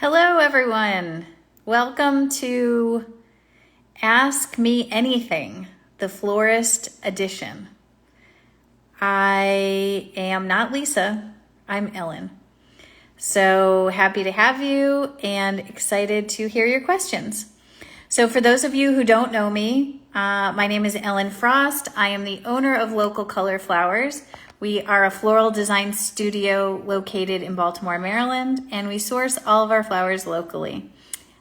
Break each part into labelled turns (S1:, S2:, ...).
S1: Hello, everyone. Welcome to Ask Me Anything, the Florist edition. I am not Lisa, I'm Ellen. So happy to have you and excited to hear your questions. So for those of you who don't know me, my name is Ellen Frost. I am the owner of Local Color Flowers. We are a floral design studio located in Baltimore, Maryland, and we source all of our flowers locally.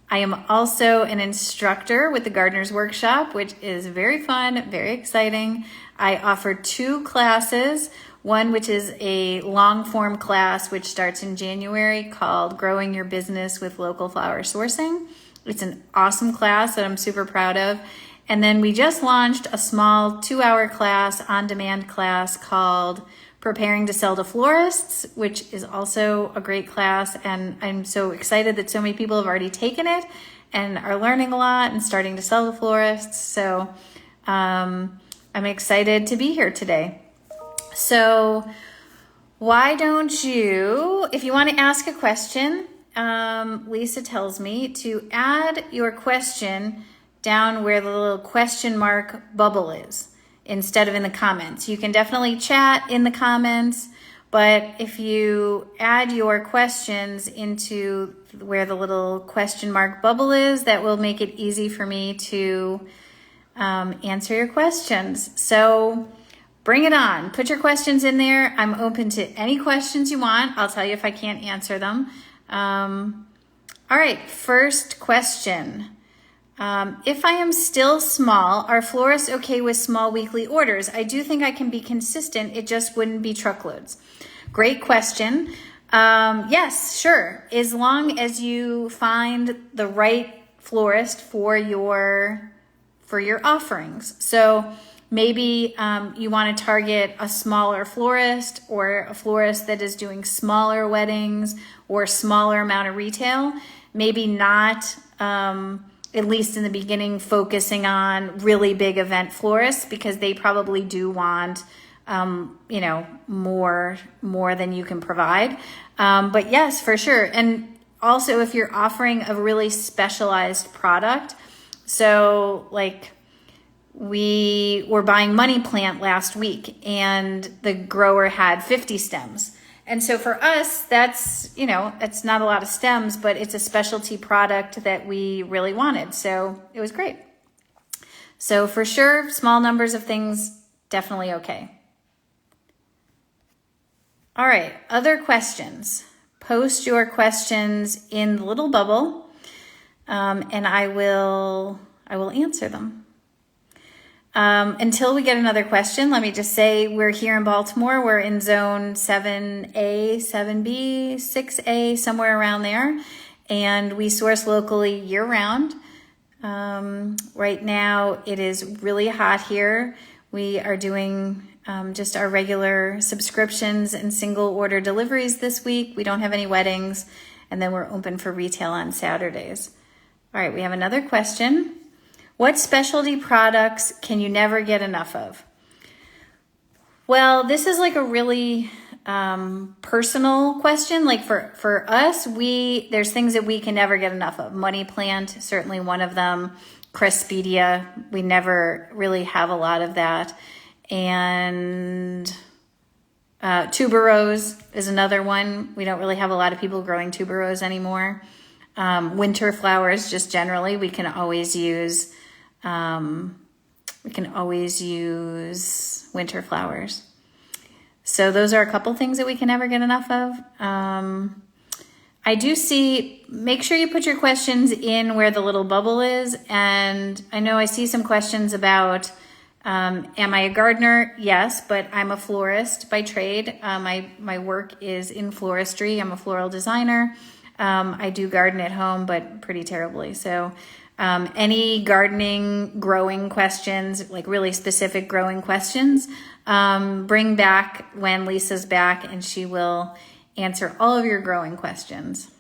S1: I am also an instructor with the Gardener's Workshop, which is very fun, very exciting. I offer 2 classes, one which is a long-form class which starts in January called Growing Your Business with Local Flower Sourcing. It's an awesome class that I'm super proud of. And then we just launched a small 2-hour class, on-demand class called Preparing to Sell to Florists, which is also a great class. And I'm so excited that so many people have already taken it and are learning a lot and starting to sell to florists. So I'm excited to be here today. So why don't you, if you want to ask a question, Lisa tells me to add your question down where the little question mark bubble is instead of in the comments. You can definitely chat in the comments, but if you add your questions into where the little question mark bubble is, that will make it easy for me to answer your questions. So bring it on. Put your questions in there. I'm open to any questions you want. I'll tell you if I can't answer them. All right, first question. If I am still small, are florists okay with small weekly orders? I do think I can be consistent. It just wouldn't be truckloads. Great question. Yes, sure. As long as you find the right florist for your offerings. So maybe you want to target a smaller florist or a florist that is doing smaller weddings or smaller amount of retail. Maybe not, at least in the beginning, focusing on really big event florists because they probably do want, more than you can provide. But yes, for sure. And also if you're offering a really specialized product, so like we were buying money plant last week and the grower had 50 stems. And so for us, that's, it's not a lot of stems, but it's a specialty product that we really wanted. So it was great. So for sure, small numbers of things, definitely okay. All right, other questions. Post your questions in the little bubble, and I will answer them. Until we get another question, let me just say we're here in Baltimore. We're in zone 7A, 7B, 6A, somewhere around there. And we source locally year round. Right now it is really hot here. We are doing just our regular subscriptions and single order deliveries this week. We don't have any weddings. And then we're open for retail on Saturdays. All right, we have another question. What specialty products can you never get enough of? Well, this is like a really personal question. Like for us, there's things that we can never get enough of. Money plant, certainly one of them. Cresspedia, we never really have a lot of that. And tuberose is another one. We don't really have a lot of people growing tuberose anymore. Winter flowers, just generally, we can always use winter flowers. So those are a couple things that we can never get enough of. I do see, make sure you put your questions in where the little bubble is. And I know I see some questions about, am I a gardener? Yes, but I'm a florist by trade. My work is in floristry. I'm a floral designer. I do garden at home, but pretty terribly. So any gardening, growing questions, like really specific growing questions, bring back when Lisa's back and she will answer all of your growing questions.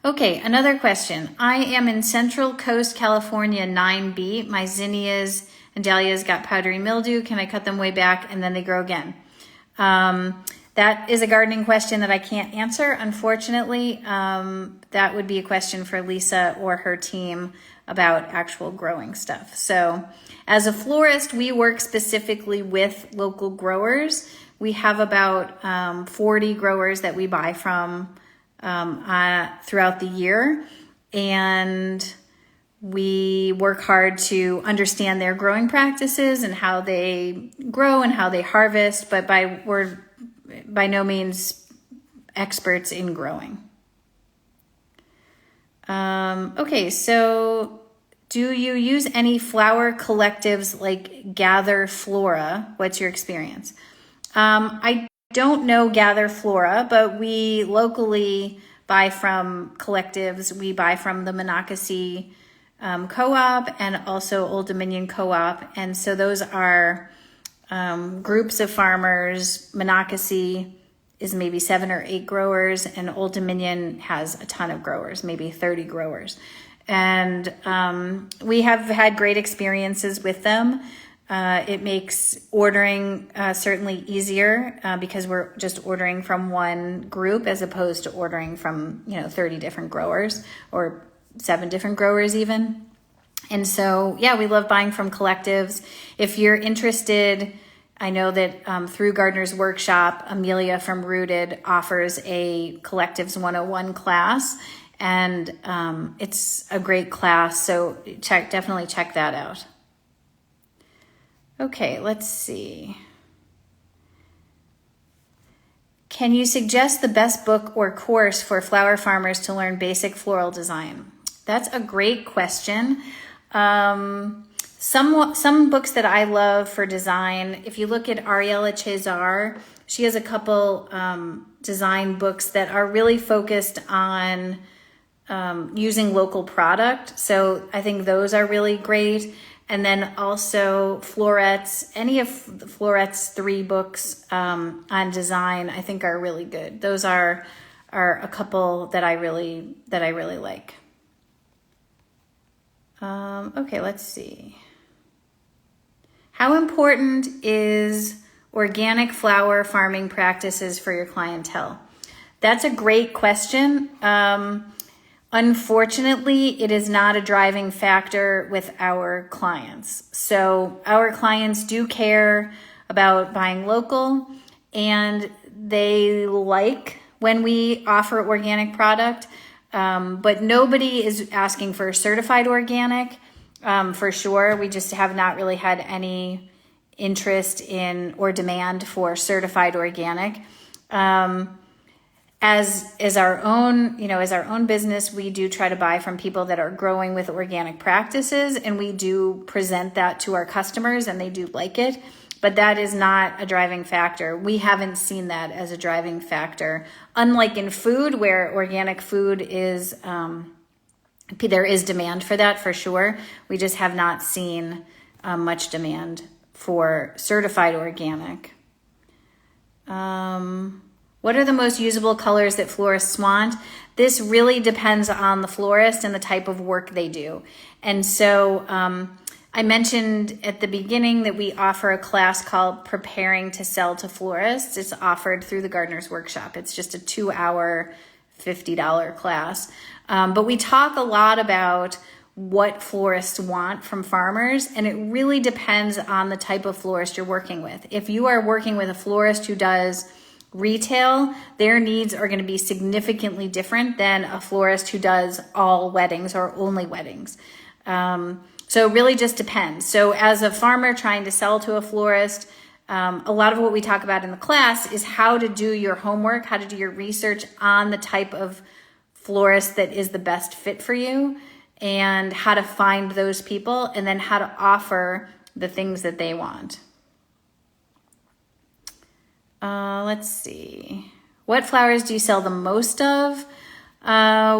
S1: Okay, another question. I am in Central Coast, California, 9B. My zinnias and dahlias got powdery mildew. Can I cut them way back and then they grow again? That is a gardening question that I can't answer, unfortunately. That would be a question for Lisa or her team about actual growing stuff. So as a florist, we work specifically with local growers. We have about 40 growers that we buy from throughout the year. And we work hard to understand their growing practices and how they grow and how they harvest, but we're by no means experts in growing. Okay, so do you use any flower collectives like Gather Flora? What's your experience? I don't know Gather Flora, but we locally buy from collectives. We buy from the Monocacy Co-op and also Old Dominion Co-op. And so those are groups of farmers. Monocacy is maybe 7 or 8 growers, and Old Dominion has a ton of growers, maybe 30 growers. And we have had great experiences with them. It makes ordering certainly easier because we're just ordering from one group as opposed to ordering from 30 different growers or 7 different growers even. And so, yeah, we love buying from collectives. If you're interested, I know that through Gardener's Workshop, Amelia from Rooted offers a Collectives 101 class, and it's a great class, so definitely check that out. Okay, let's see. Can you suggest the best book or course for flower farmers to learn basic floral design? That's a great question. Some books that I love for design, if you look at Ariella Cesar, she has a couple design books that are really focused on using local product. So I think those are really great. And then also Florets, any of Florets' 3 books on design, I think are really good. Those are a couple that I really like. Okay, let's see. How important is organic flower farming practices for your clientele? That's a great question. Unfortunately, it is not a driving factor with our clients. So our clients do care about buying local, and they like when we offer organic product. But nobody is asking for certified organic, for sure. We just have not really had any interest in or demand for certified organic. As our own business, we do try to buy from people that are growing with organic practices, and we do present that to our customers, and they do like it. But that is not a driving factor. We haven't seen that as a driving factor. Unlike in food, where organic food is, there is demand for that for sure. We just have not seen much demand for certified organic. What are the most usable colors that florists want? This really depends on the florist and the type of work they do. And so I mentioned at the beginning that we offer a class called Preparing to Sell to Florists. It's offered through the Gardener's Workshop. It's just a 2-hour, $50 class. But we talk a lot about what florists want from farmers, and it really depends on the type of florist you're working with. If you are working with a florist who does retail, their needs are going to be significantly different than a florist who does all weddings or only weddings. So it really just depends. So as a farmer trying to sell to a florist, a lot of what we talk about in the class is how to do your homework, how to do your research on the type of florist that is the best fit for you, and how to find those people, and then how to offer the things that they want. Let's see. What flowers do you sell the most of?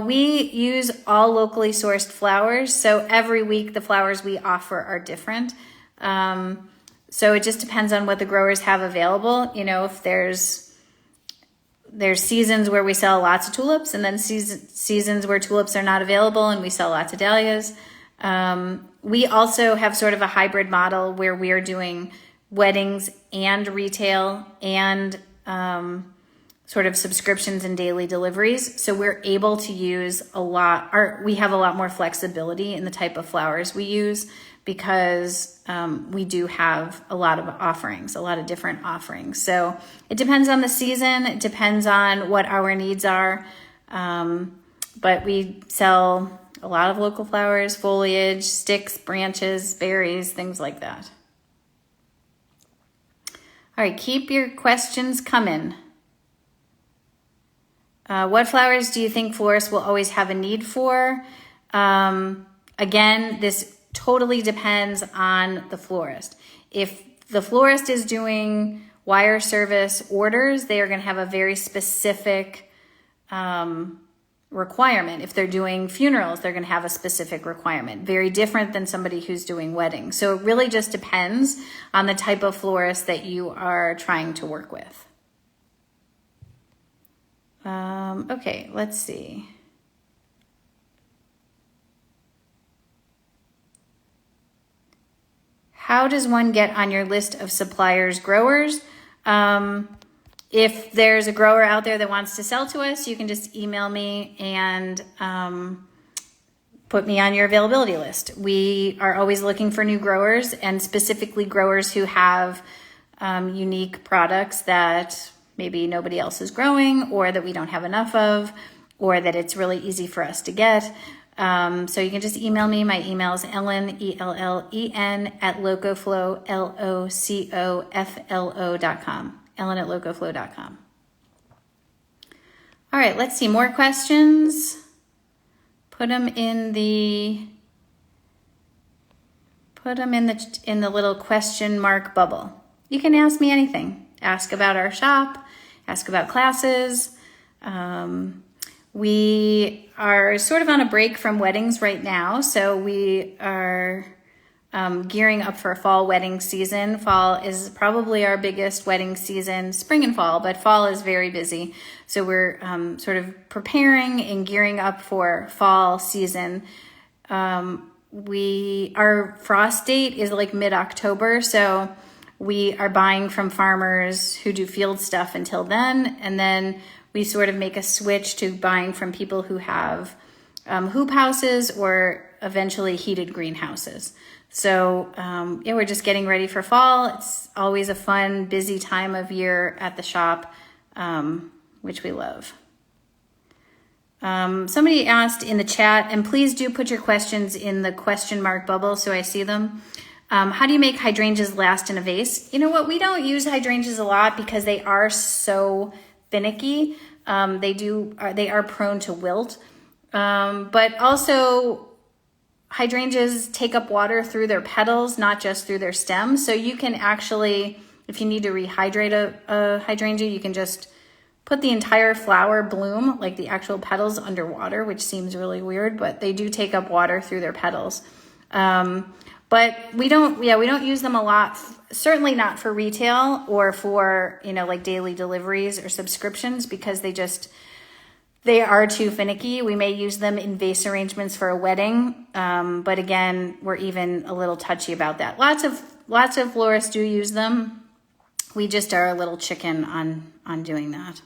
S1: We use all locally sourced flowers. So every week the flowers we offer are different. So it just depends on what the growers have available. If there's seasons where we sell lots of tulips, and then seasons where tulips are not available and we sell lots of dahlias. We also have sort of a hybrid model where we are doing weddings and retail and sort of subscriptions and daily deliveries. So we're able to use we have a lot more flexibility in the type of flowers we use because we do have a lot of offerings, a lot of different offerings. So it depends on the season. It depends on what our needs are. But we sell a lot of local flowers, foliage, sticks, branches, berries, things like that. All right, keep your questions coming. What flowers do you think florists will always have a need for? Again, this totally depends on the florist. If the florist is doing wire service orders, they are going to have a very specific requirement. If they're doing funerals, they're going to have a specific requirement, very different than somebody who's doing weddings. So it really just depends on the type of florist that you are trying to work with. Okay, let's see. How does one get on your list of suppliers, growers? If there's a grower out there that wants to sell to us, you can just email me and put me on your availability list. We are always looking for new growers, and specifically growers who have unique products that maybe nobody else is growing, or that we don't have enough of, or that it's really easy for us to get. So you can just email me. My email is Ellen, ELLEN, at locoflow, LOCOFLO.com. Ellen at locoflow.com. All right, let's see more questions. Put them in the little question mark bubble. You can ask me anything. Ask about our shop, ask about classes. We are sort of on a break from weddings right now, so we are gearing up for a fall wedding season. Fall is probably our biggest wedding season, spring and fall, but fall is very busy. So we're sort of preparing and gearing up for fall season. Our frost date is like mid-October, so we are buying from farmers who do field stuff until then, and then we sort of make a switch to buying from people who have hoop houses or eventually heated greenhouses. So yeah, we're just getting ready for fall. It's always a fun, busy time of year at the shop, which we love. Somebody asked in the chat, and please do put your questions in the question mark bubble so I see them. How do you make hydrangeas last in a vase? You know what? We don't use hydrangeas a lot because they are so finicky. They are prone to wilt. But also hydrangeas take up water through their petals, not just through their stems. So you can actually, if you need to rehydrate a hydrangea, you can just put the entire flower bloom, like the actual petals, underwater, which seems really weird, but they do take up water through their petals. But we don't use them a lot, certainly not for retail or for, like daily deliveries or subscriptions, because they are too finicky. We may use them in vase arrangements for a wedding. But again, we're even a little touchy about that. Lots of florists do use them. We just are a little chicken on doing that.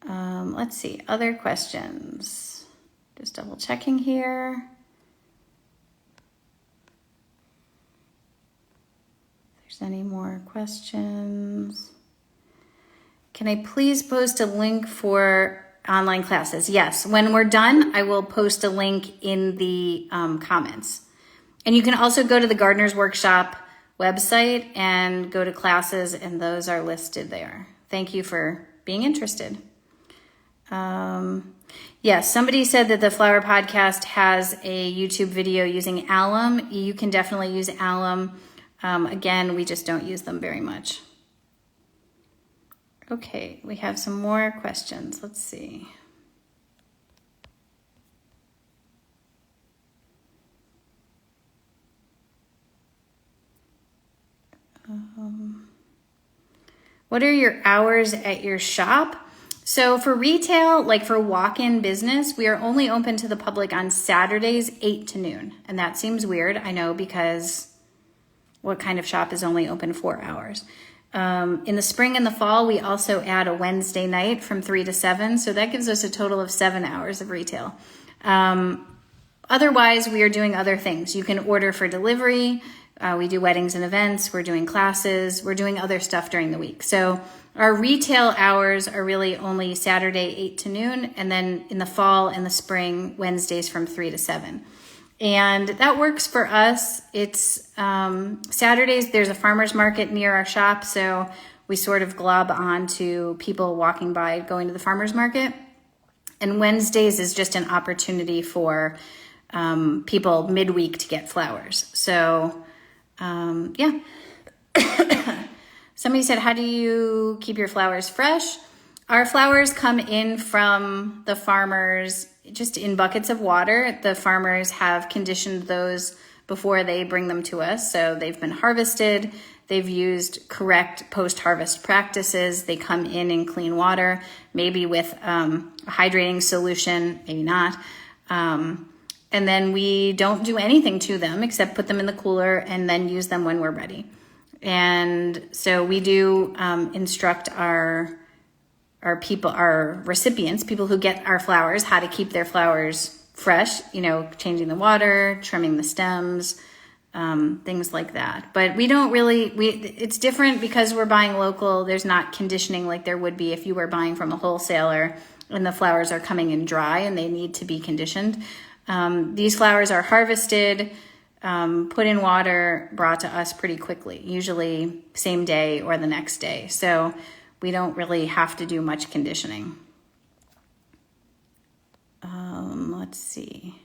S1: Let's see, other questions. Just double checking here. Any more questions? Can I please post a link for online classes? Yes, when we're done, I will post a link in the comments. And you can also go to the Gardener's Workshop website and go to classes, and those are listed there. Thank you for being interested. Yes, somebody said that the Flower Podcast has a YouTube video using alum. You can definitely use alum. Again, we just don't use them very much. Okay, we have some more questions. Let's see. What are your hours at your shop? So for retail, like for walk-in business, we are only open to the public on Saturdays, 8 to noon. And that seems weird, I know, because what kind of shop is only open 4 hours? In the spring and the fall, we also add a Wednesday night from 3 to 7. So that gives us a total of 7 hours of retail. Otherwise, we are doing other things. You can order for delivery. We do weddings and events. We're doing classes. We're doing other stuff during the week. So our retail hours are really only Saturday, 8 to noon. And then in the fall and the spring, Wednesdays from 3 to 7. And that works for us. It's Saturdays, there's a farmer's market near our shop. So we sort of glob on to people walking by going to the farmer's market. And Wednesdays is just an opportunity for people midweek to get flowers. So, yeah. Somebody said, how do you keep your flowers fresh? Our flowers come in from the farmers just in buckets of water. The farmers have conditioned those before they bring them to us. So they've been harvested. They've used correct post-harvest practices. They come in clean water, maybe with a hydrating solution, maybe not. And then we don't do anything to them except put them in the cooler and then use them when we're ready. And so we do instruct our people, our recipients, people who get our flowers, how to keep their flowers fresh, changing the water, trimming the stems, things like that. But we don't really, it's different because we're buying local. There's not conditioning like there would be if you were buying from a wholesaler and the flowers are coming in dry and they need to be conditioned. These flowers are harvested, put in water, brought to us pretty quickly, usually same day or the next day. So we don't really have to do much conditioning. Let's see.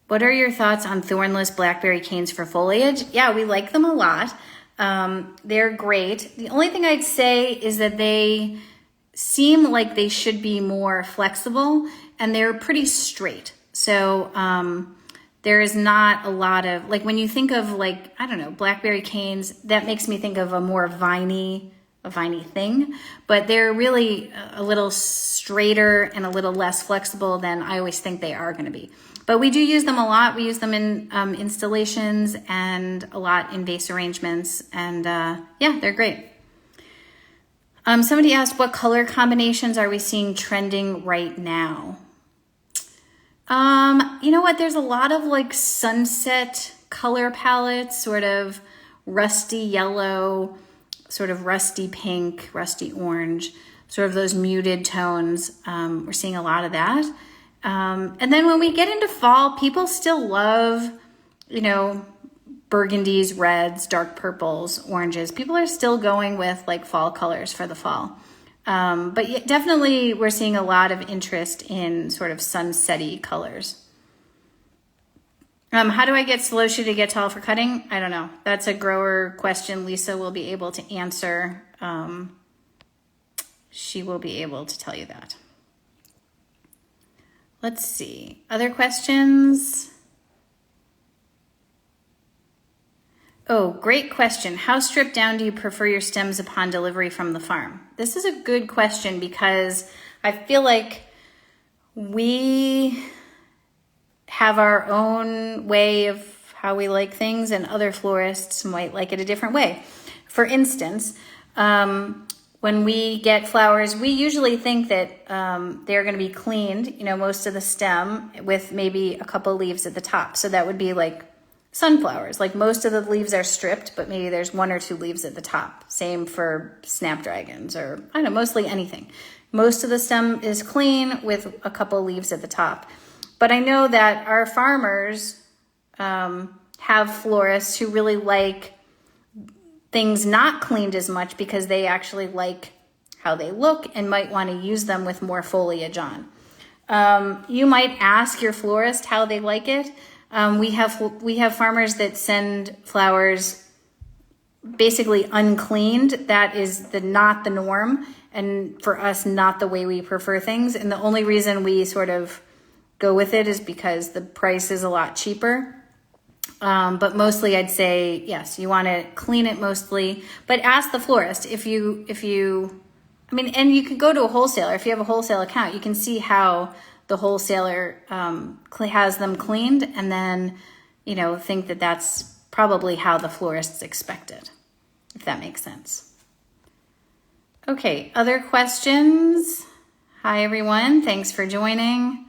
S1: What are your thoughts on thornless blackberry canes for foliage? Yeah, we like them a lot. They're great. The only thing I'd say is that they seem like they should be more flexible and they're pretty straight. So there is not a lot of, like when you think of blackberry canes, that makes me think of a more viney thing, but they're really a little straighter and a little less flexible than I always think they are going to be. But we do use them a lot. We use them in installations and a lot in vase arrangements. And yeah, they're great. Somebody asked, what color combinations are we seeing trending right now? You know what? There's a lot of like sunset color palettes, sort of rusty yellow, sort of rusty pink, rusty orange, sort of those muted tones. We're seeing a lot of that. And then when we get into fall, people still love, burgundies, reds, dark purples, oranges. People are still going with like fall colors for the fall. But yeah, definitely we're seeing a lot of interest in sort of sunsetty colors. How do I get celosia to get tall for cutting? I don't know. That's a grower question. Lisa will be able to answer. She will be able to tell you that. Let's see. Other questions? Oh, great question. How stripped down do you prefer your stems upon delivery from the farm? This is a good question because I feel like we have our own way of how we like things and other florists might like it a different way. For instance, when we get flowers, we usually think that they're going to be cleaned, most of the stem with maybe a couple leaves at the top. So that would be like sunflowers. Like most of the leaves are stripped, but maybe there's 1 or 2 leaves at the top. Same for snapdragons or mostly anything. Most of the stem is clean with a couple leaves at the top. But I know that our farmers have florists who really like things not cleaned as much because they actually like how they look and might want to use them with more foliage on. You might ask your florist how they like it. We have farmers that send flowers basically uncleaned. That is not the norm, and for us, not the way we prefer things. And the only reason we sort of go with it is because the price is a lot cheaper. But mostly I'd say, yes, you want to clean it mostly, but ask the florist and you can go to a wholesaler. If you have a wholesale account, you can see how the wholesaler has them cleaned and then, think that that's probably how the florists expect it. if that makes sense. Okay, other questions? Hi, everyone. Thanks for joining.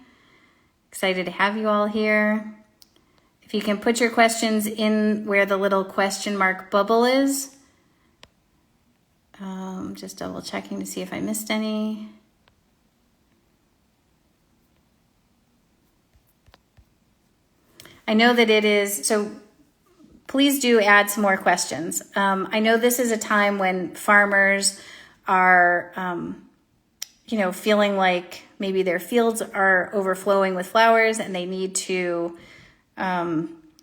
S1: Excited to have you all here. If you can put your questions in where the little question mark bubble is. Just double checking to see if I missed any. I know that it is, so please do add some more questions. I know this is a time when farmers are, feeling like maybe their fields are overflowing with flowers and they need to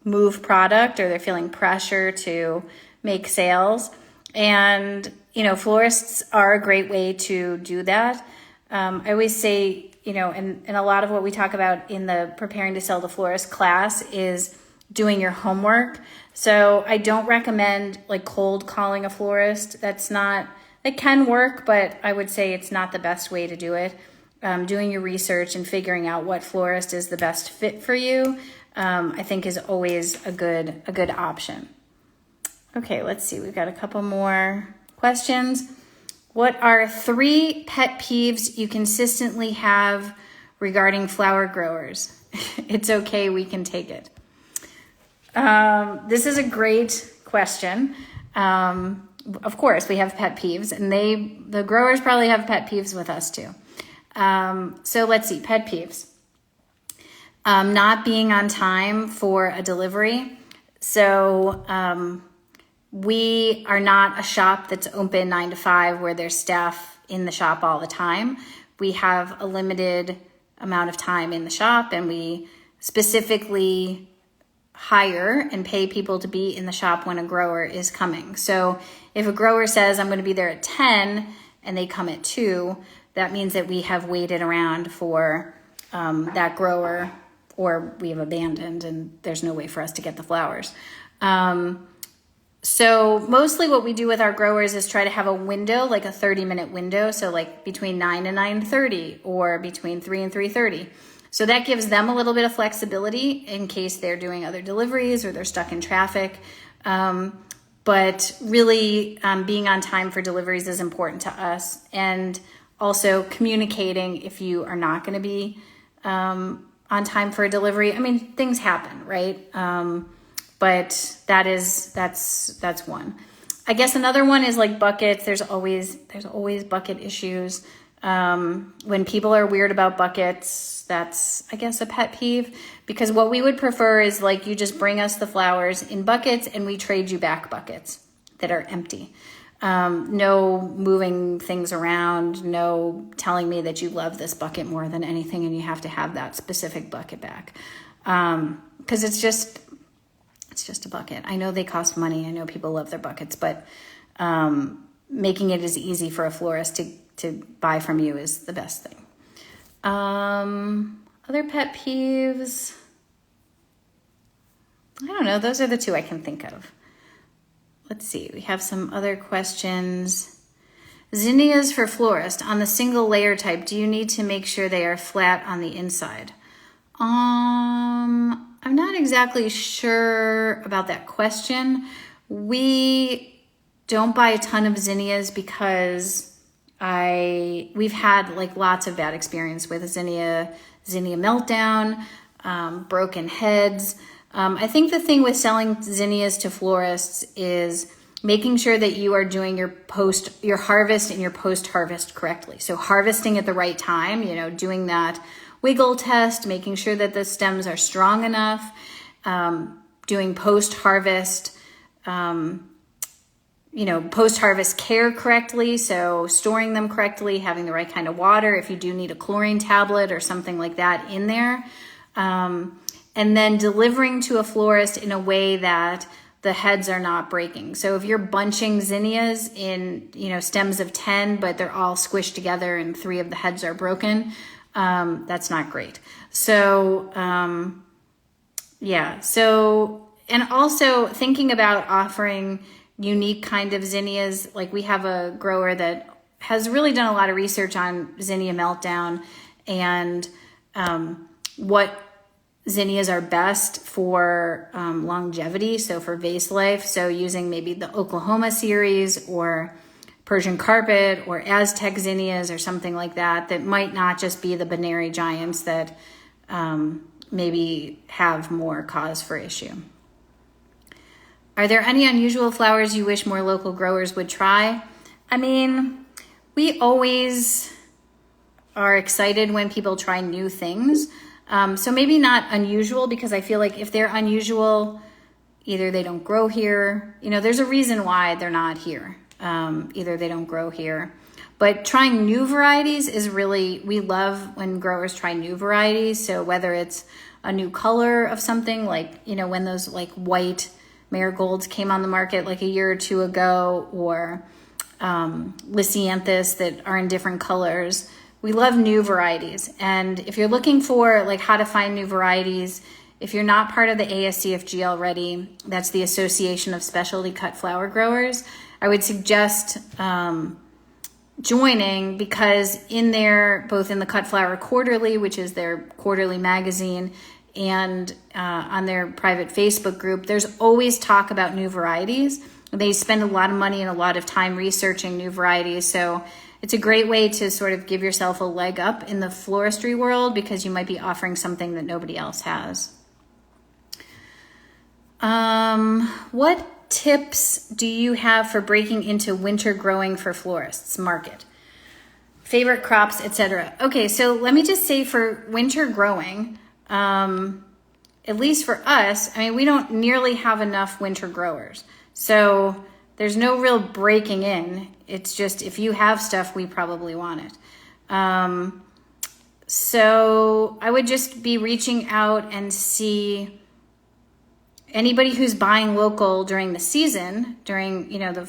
S1: move product, or they're feeling pressure to make sales. And, florists are a great way to do that. I always say, and a lot of what we talk about in the Preparing to Sell to Florist class is doing your homework. So I don't recommend like cold calling a florist. It can work, but I would say it's not the best way to do it. Doing your research and figuring out what florist is the best fit for you, I think is always a good option. Okay, let's see. We've got a couple more questions. What are 3 pet peeves you consistently have regarding flower growers? It's okay, we can take it. This is a great question. Of course, we have pet peeves, and the growers probably have pet peeves with us too. So let's see, pet peeves. Not being on time for a delivery. So we are not a shop that's open 9 to 5 where there's staff in the shop all the time. We have a limited amount of time in the shop, and we specifically hire and pay people to be in the shop when a grower is coming. So if a grower says, I'm going to be there at 10 and they come at 2, that means that we have waited around for that grower, or we have abandoned and there's no way for us to get the flowers. So mostly what we do with our growers is try to have a window, like a 30-minute window. So like between 9 and 9:30, or between 3 and 3:30. So that gives them a little bit of flexibility in case they're doing other deliveries or they're stuck in traffic. But really being on time for deliveries is important to us. And also communicating if you are not going to be on time for a delivery. I mean, things happen, right? But that's one. I guess another one is like buckets. There's always bucket issues. When people are weird about buckets, that's, I guess, a pet peeve, because what we would prefer is like you just bring us the flowers in buckets and we trade you back buckets that are empty. No moving things around, no telling me that you love this bucket more than anything and you have to have that specific bucket back. Because it's just a bucket. I know they cost money. I know people love their buckets, but making it as easy for a florist to buy from you is the best thing. Other pet peeves, I don't know. Those are the 2 I can think of. Let's see. We have some other questions. Zinnias for florist on the single layer type. Do you need to make sure they are flat on the inside? I'm not exactly sure about that question. We don't buy a ton of zinnias because we've had like lots of bad experience with Zinnia meltdown, broken heads. I think the thing with selling zinnias to florists is making sure that you are doing your harvest and your post-harvest correctly. So harvesting at the right time, doing that wiggle test, making sure that the stems are strong enough, doing post-harvest, post-harvest care correctly. So storing them correctly, having the right kind of water, if you do need a chlorine tablet or something like that in there. And then delivering to a florist in a way that the heads are not breaking. So if you're bunching zinnias in, stems of 10, but they're all squished together and 3 of the heads are broken, that's not great. So, and also thinking about offering unique kind of zinnias. Like we have a grower that has really done a lot of research on Zinnia meltdown and what Zinnias are best for longevity, so for vase life. So using maybe the Oklahoma series or Persian carpet or Aztec zinnias or something like that, that might not just be the binary giants that maybe have more cause for issue. Are there any unusual flowers you wish more local growers would try? I mean, we always are excited when people try new things. So maybe not unusual, because I feel like if they're unusual, either they don't grow here. There's a reason why they're not here. Either they don't grow here. But trying new varieties is really, we love when growers try new varieties. So whether it's a new color of something, like, when those like white marigolds came on the market like a year or two ago, or Lysianthus that are in different colors. We love new varieties. And if you're looking for like how to find new varieties, if you're not part of the ASCFG already, that's the Association of Specialty Cut Flower Growers, I would suggest joining, because in there, both in the Cut Flower Quarterly, which is their quarterly magazine, and on their private Facebook group, there's always talk about new varieties. They spend a lot of money and a lot of time researching new varieties. So it's a great way to sort of give yourself a leg up in the floristry world, because you might be offering something that nobody else has. What tips do you have for breaking into winter growing for florists market? Favorite crops, etc. Okay, so let me just say, for winter growing, at least for us, I mean, we don't nearly have enough winter growers. So there's no real breaking in. It's just, if you have stuff, we probably want it. So I would just be reaching out and see anybody who's buying local during the season, during, the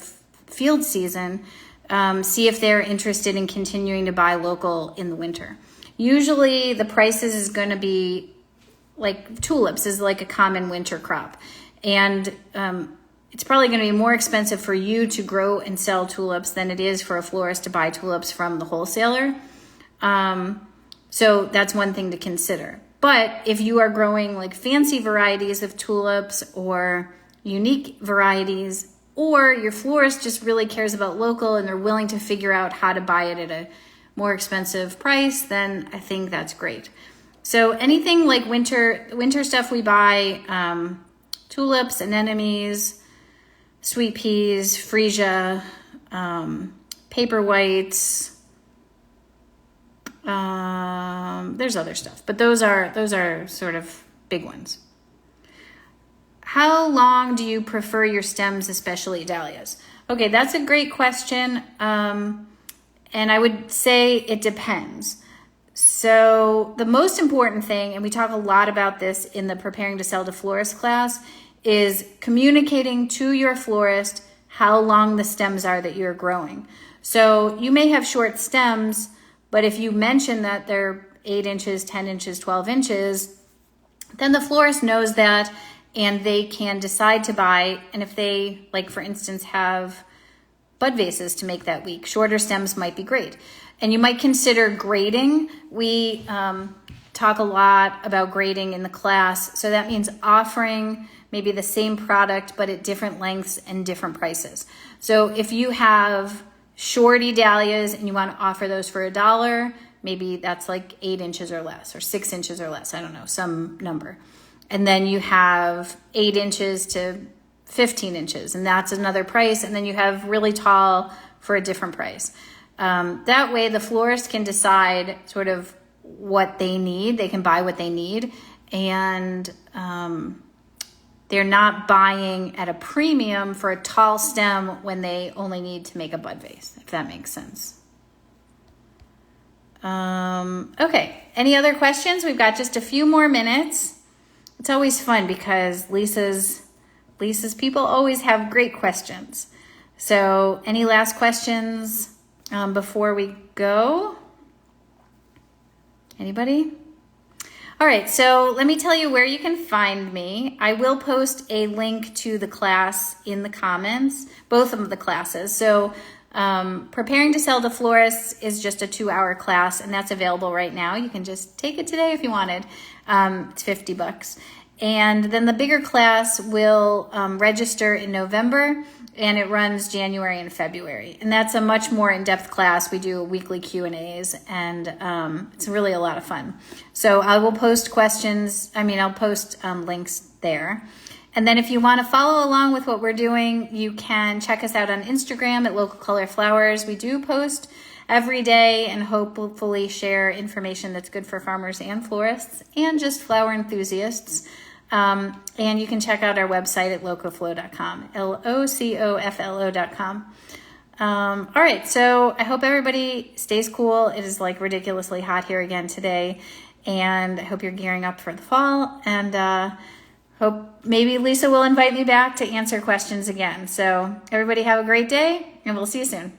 S1: field season, see if they're interested in continuing to buy local in the winter. Usually the prices is going to be like tulips is like a common winter crop. And it's probably going to be more expensive for you to grow and sell tulips than it is for a florist to buy tulips from the wholesaler. So that's one thing to consider. But if you are growing like fancy varieties of tulips or unique varieties, or your florist just really cares about local and they're willing to figure out how to buy it at a more expensive price, then I think that's great. So anything like winter stuff we buy, tulips, anemones, sweet peas, freesia, paper whites. There's other stuff, but those are sort of big ones. How long do you prefer your stems, especially dahlias? Okay, that's a great question. And I would say it depends. So the most important thing, and we talk a lot about this in the Preparing to Sell to Florist class, is communicating to your florist how long the stems are that you're growing. So you may have short stems, but if you mention that they're 8 inches, 10 inches, 12 inches, then the florist knows that and they can decide to buy. And if they, like for instance, have bud vases to make that week, shorter stems might be great. And you might consider grading. We talk a lot about grading in the class. So that means offering maybe the same product, but at different lengths and different prices. So if you have shorty dahlias and you want to offer those for $1, maybe that's like 8 inches or less, or 6 inches or less. I don't know, some number. And then you have 8 inches to 15 inches, and that's another price. And then you have really tall for a different price. That way the florist can decide sort of what they need. They can buy what they need, and they're not buying at a premium for a tall stem when they only need to make a bud vase, if that makes sense. Okay, any other questions? We've got just a few more minutes. It's always fun because Lisa's people always have great questions. So any last questions before we go? Anybody? All right, so let me tell you where you can find me. I will post a link to the class in the comments, both of the classes. So Preparing to Sell to Florists is just a 2-hour class, and that's available right now. You can just take it today if you wanted. It's $50. And then the bigger class will register in November, and it runs January and February. And that's a much more in-depth class. We do weekly Q&As, and it's really a lot of fun. So I will post I'll post links there. And then if you want to follow along with what we're doing, you can check us out on Instagram at Local Color Flowers. We do post every day and hopefully share information that's good for farmers and florists and just flower enthusiasts. And you can check out our website at locoflo.com, LOCOFLO.com. All right, so I hope everybody stays cool. It is like ridiculously hot here again today, and I hope you're gearing up for the fall, and hope maybe Lisa will invite me back to answer questions again. So everybody have a great day, and we'll see you soon.